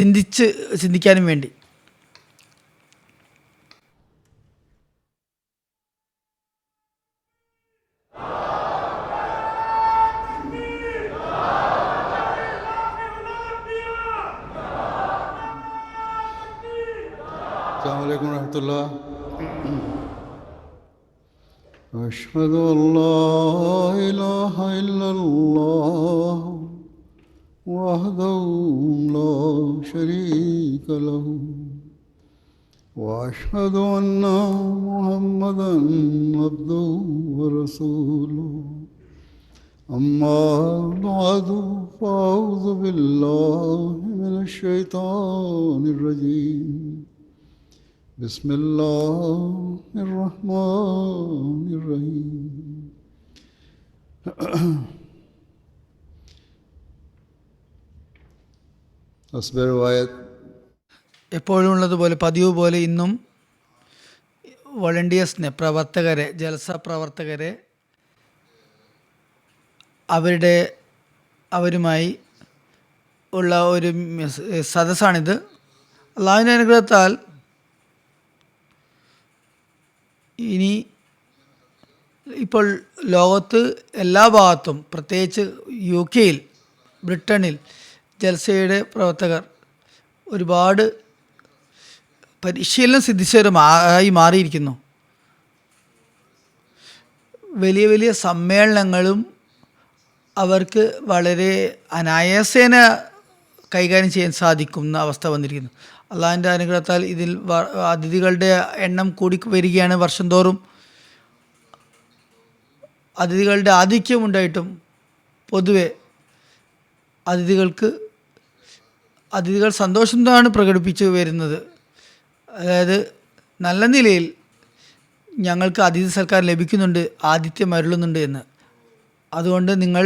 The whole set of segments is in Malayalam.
ചിന്തിക്കാനും വേണ്ടി. السلام عليكم ورحمة الله. أشهد أن لا إله إلا الله وحده لا شريك له وأشهد أن محمدا عبده ورسوله. أما بعد فأعوذ بالله من الشيطان الرجيم. بسم الله الرحمن الرحيم. എപ്പോഴും ഉള്ളതുപോലെ പതിവ് പോലെ ഇന്നും വോളണ്ടിയേഴ്സിനെ, പ്രവർത്തകരെ, ജൽസ പ്രവർത്തകരെ അവരുമായി ഉള്ള ഒരു സദസ്സാണിത്. അള്ളാഹുവിൻ്റെ അനുഗ്രഹത്താൽ ഇനി ഇപ്പോൾ ലോകത്ത് എല്ലാ ഭാഗത്തും, പ്രത്യേകിച്ച് UK, ബ്രിട്ടനിൽ ജൽസയുടെ പ്രവർത്തകർ ഒരുപാട് പരിശീലനം സിദ്ധിച്ചവരുമായി മാറിയിരിക്കുന്നു. വലിയ വലിയ സമ്മേളനങ്ങളും അവർക്ക് വളരെ അനായാസേന കൈകാര്യം ചെയ്യാൻ സാധിക്കുന്ന അവസ്ഥ വന്നിരിക്കുന്നു. അള്ളാഹിൻ്റെ അനുഗ്രഹത്താൽ ഇതിൽ അതിഥികളുടെ എണ്ണം കൂടി വരികയാണ്. വർഷം തോറും അതിഥികളുടെ ആധിക്യമുണ്ടായിട്ടും പൊതുവെ അതിഥികൾ സന്തോഷമാണ് പ്രകടിപ്പിച്ച് വരുന്നത്. അതായത് നല്ല നിലയിൽ ഞങ്ങൾക്ക് അതിഥി സൽക്കാരം ലഭിക്കുന്നുണ്ട്, ആതിഥ്യം അരുളുന്നുണ്ട് എന്ന്. അതുകൊണ്ട് നിങ്ങൾ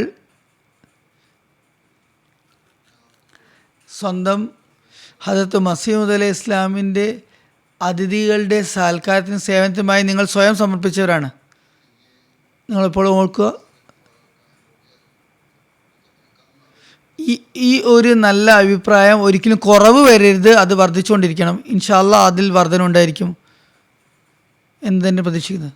സ്വന്തം ഹദരത്ത് മസീഹ് മൗഊദ് അലൈഹി ഇസ്ലാമിൻ്റെ അതിഥികളുടെ സൽക്കാരത്തിന് സേവനത്തിനുമായി നിങ്ങൾ സ്വയം സമർപ്പിച്ചവരാണ്. നിങ്ങളെപ്പോഴും ഓർക്കുക, ഈ ഒരു നല്ല അഭിപ്രായം ഒരിക്കലും കുറവ് വരരുത്, അത് വർദ്ധിച്ചുകൊണ്ടിരിക്കണം. ഇൻഷാ അല്ലാഹ് അതിൽ വർധന ഉണ്ടായിരിക്കും എന്ന് തന്നെ പ്രതീക്ഷിക്കുന്നത്.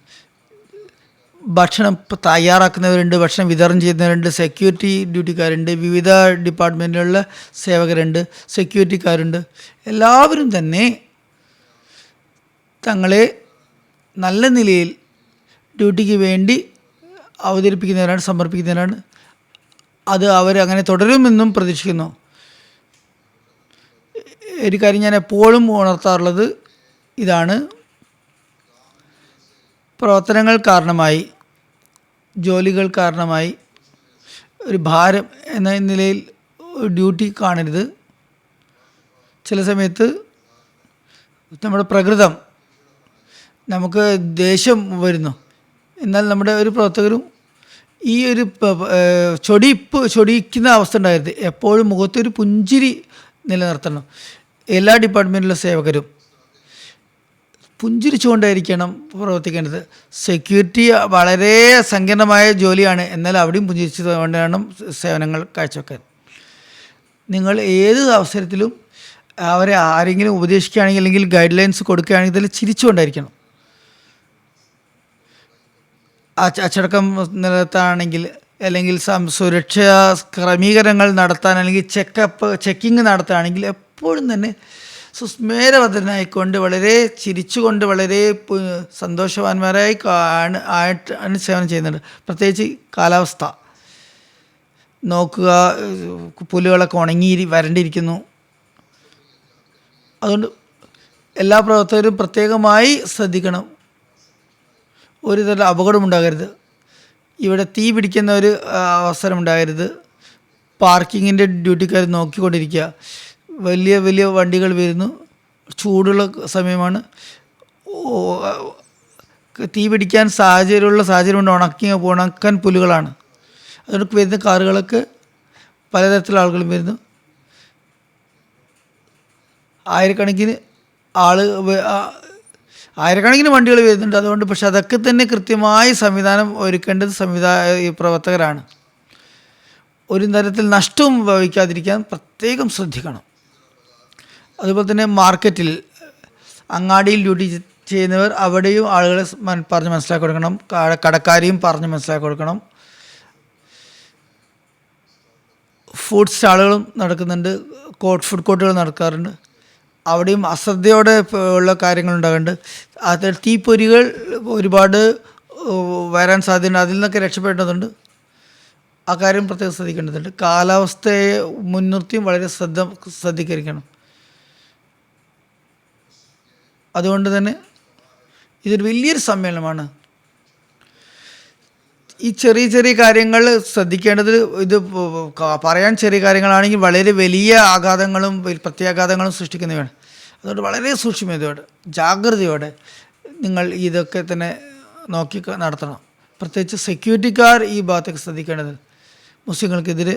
ഭക്ഷണം തയ്യാറാക്കുന്നവരുണ്ട്, ഭക്ഷണം വിതരണം ചെയ്യുന്നവരുണ്ട്, സെക്യൂരിറ്റി ഡ്യൂട്ടിക്കാരുണ്ട്, വിവിധ ഡിപ്പാർട്ട്മെൻറ്റിലുള്ള സേവകരുണ്ട്, സെക്യൂരിറ്റിക്കാരുണ്ട്. എല്ലാവരും തന്നെ തങ്ങളെ നല്ല നിലയിൽ ഡ്യൂട്ടിക്ക് വേണ്ടി അവതരിപ്പിക്കുന്നവരാണ്, സമർപ്പിക്കുന്നവരാണ്. അത് അവരങ്ങനെ തുടരുമെന്നും പ്രതീക്ഷിക്കുന്നു. ഒരു കാര്യം ഞാൻ എപ്പോഴും ഉണർത്താറുള്ളത് ഇതാണ്: പ്രവർത്തനങ്ങൾ കാരണമായി, ജോലികൾ കാരണമായി ഒരു ഭാരം എന്ന നിലയിൽ ഡ്യൂട്ടി കാണരുത്. ചില സമയത്ത് നമ്മുടെ പ്രകൃതം നമുക്ക് ദേഷ്യം വരുന്നു. എന്നാൽ നമ്മുടെ ഒരു പ്രവർത്തകരും ഈ ഒരു ചൊടിക്കുന്ന അവസ്ഥ ഉണ്ടാകരുത്. എപ്പോഴും മുഖത്തൊരു പുഞ്ചിരി നിലനിർത്തണം. എല്ലാ ഡിപ്പാർട്ട്മെൻറ്റിലെ സേവകരും പുഞ്ചിരിച്ചുകൊണ്ടായിരിക്കണം പ്രവർത്തിക്കേണ്ടത്. സെക്യൂരിറ്റി വളരെ സങ്കീർണമായ ജോലിയാണ്, എന്നാൽ അവിടെയും പുഞ്ചിരിച്ചുകൊണ്ടാണ് സേവനങ്ങൾ കാഴ്ചവെക്കാൻ. നിങ്ങൾ ഏത് അവസരത്തിലും അവരെ ആരെങ്കിലും ഉപദേശിക്കുകയാണെങ്കിൽ അല്ലെങ്കിൽ ഗൈഡ് ലൈൻസ് കൊടുക്കുകയാണെങ്കിൽ ഇതിൽ ചിരിച്ചുകൊണ്ടായിരിക്കണം. അച്ചടക്കം നിലനിർത്താണെങ്കിൽ, അല്ലെങ്കിൽ സുരക്ഷാ ക്രമീകരണങ്ങൾ നടത്താൻ, അല്ലെങ്കിൽ ചെക്കിങ് നടത്തുകയാണെങ്കിൽ എപ്പോഴും തന്നെ സുസ്മേരവദനായിക്കൊണ്ട്, വളരെ ചിരിച്ചുകൊണ്ട്, വളരെ സന്തോഷവാന്മാരായി ആണ് സേവനം ചെയ്യുന്നുണ്ട്. പ്രത്യേകിച്ച് കാലാവസ്ഥ നോക്കുക, പുല്ലുകളൊക്കെ ഉണങ്ങി വരണ്ടിരിക്കുന്നു. അതുകൊണ്ട് എല്ലാ പ്രവർത്തകരും പ്രത്യേകമായി ശ്രദ്ധിക്കണം, ഒരു തരം അപകടമുണ്ടാകരുത്. ഇവിടെ തീ പിടിക്കുന്ന ഒരു അവസരം ഉണ്ടാകരുത്. പാർക്കിങ്ങിൻ്റെ ഡ്യൂട്ടിക്കാർ നോക്കിക്കൊണ്ടിരിക്കുക. വലിയ വലിയ വണ്ടികൾ വരുന്നു, ചൂടുള്ള സമയമാണ്, തീ പിടിക്കാൻ സാഹചര്യമുണ്ട്. ഉണക്കാൻ പുല്ലുകളാണ്. അതുകൊണ്ട് വരുന്ന കാറുകളൊക്കെ പലതരത്തിലുള്ള ആളുകളും വരുന്നു. ആയിരക്കണക്കിന് വണ്ടികൾ വരുന്നുണ്ട്. അതുകൊണ്ട് പക്ഷെ അതൊക്കെ തന്നെ കൃത്യമായി സംവിധാനം ഒരുക്കേണ്ടത് പ്രവർത്തകരാണ്. ഒരു തരത്തിൽ നഷ്ടവും ഭവിക്കാതിരിക്കാൻ പ്രത്യേകം ശ്രദ്ധിക്കണം. അതുപോലെ തന്നെ മാർക്കറ്റിൽ അങ്ങാടിയിൽ ഡ്യൂട്ടി ചെയ്യുന്നവർ അവിടെയും ആളുകളെ പറഞ്ഞ് മനസ്സിലാക്കി കൊടുക്കണം. കടക്കാരെയും പറഞ്ഞ് മനസ്സിലാക്കി കൊടുക്കണം. ഫുഡ് സ്റ്റാളുകളും നടക്കുന്നുണ്ട്, ഫുഡ് കോർട്ടുകൾ നടക്കാറുണ്ട്. അവിടെയും അശ്രദ്ധയോടെ ഉള്ള കാര്യങ്ങൾ ഉണ്ടാകുന്നുണ്ട്. അത് തീപ്പൊരികൾ ഒരുപാട് വരാൻ സാധ്യതയുണ്ട്. അതിൽ നിന്നൊക്കെ രക്ഷപ്പെടേണ്ടതുണ്ട്. ആ കാര്യം പ്രത്യേകം ശ്രദ്ധിക്കേണ്ടതുണ്ട്. കാലാവസ്ഥയെ മുൻനിർത്തിയും വളരെ ശ്രദ്ധിക്കണം. അതുകൊണ്ട് തന്നെ ഇതൊരു വലിയൊരു സമ്മേളനമാണ്. ഈ ചെറിയ ചെറിയ കാര്യങ്ങൾ ശ്രദ്ധിക്കേണ്ടത്, ഇത് പറയാൻ ചെറിയ കാര്യങ്ങളാണെങ്കിൽ വളരെ വലിയ ആഘാതങ്ങളും പ്രത്യാഘാതങ്ങളും സൃഷ്ടിക്കുന്നവയാണ്. അതുകൊണ്ട് വളരെ സൂക്ഷ്മതയോടെ ജാഗ്രതയോടെ നിങ്ങൾ ഇതൊക്കെ തന്നെ നോക്കി നടത്തണം. പ്രത്യേകിച്ച് സെക്യൂരിറ്റിക്കാർ ഈ ഭാഗത്തൊക്കെ ശ്രദ്ധിക്കേണ്ടത്. മുസ്ലിങ്ങൾക്കെതിരെ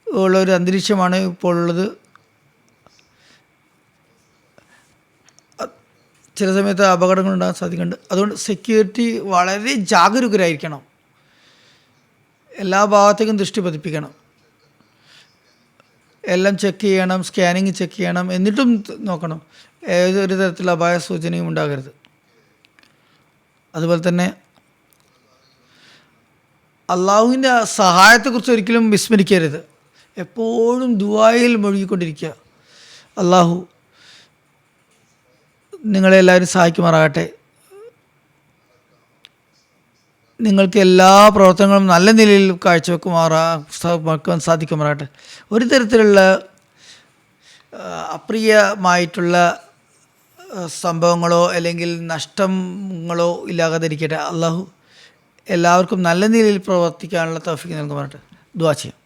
ഉള്ള ഒരു അന്തരീക്ഷമാണ് ഇപ്പോൾ ഉള്ളത്. ചില സമയത്ത് അപകടങ്ങൾ ഉണ്ടാകാൻ സാധിക്കുന്നുണ്ട്. അതുകൊണ്ട് സെക്യൂരിറ്റി വളരെ ജാഗരൂകരായിരിക്കണം. എല്ലാ ഭാഗത്തേക്കും ദൃഷ്ടി പതിപ്പിക്കണം. എല്ലാം ചെക്ക് ചെയ്യണം, സ്കാനിങ് ചെക്ക് ചെയ്യണം. എന്നിട്ടും നോക്കണം, ഏതൊരു തരത്തിലുള്ള അപായ സൂചനയും ഉണ്ടാകരുത്. അതുപോലെ തന്നെ അള്ളാഹുവിൻ്റെ സഹായത്തെക്കുറിച്ച് ഒരിക്കലും വിസ്മരിക്കരുത്. എപ്പോഴും ദുആയിൽ മുഴുകിക്കൊണ്ടിരിക്കുക. അള്ളാഹു നിങ്ങളെല്ലാവരും സഹായിക്കുമാറാകട്ടെ. നിങ്ങൾക്ക് എല്ലാ പ്രവർത്തനങ്ങളും നല്ല നിലയിൽ കാഴ്ചവെക്കുവാൻ സാധിക്കുമാറാകട്ടെ. ഒരു തരത്തിലുള്ള അപ്രിയമായിട്ടുള്ള സംഭവങ്ങളോ അല്ലെങ്കിൽ നഷ്ടങ്ങളോ ഇല്ലാതിരിക്കട്ടെ. അള്ളാഹു എല്ലാവർക്കും നല്ല നിലയിൽ പ്രവർത്തിക്കാനുള്ള തൗഫീഖ് നൽകുമാറാകട്ടെ. ദുആ ചെയ്യാം.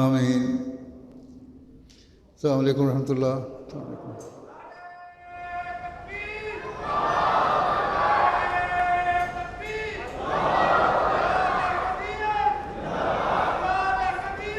ആമീൻ. അസ്സലാമു അലൈക്കും വറഹ്മത്തുള്ളാഹി.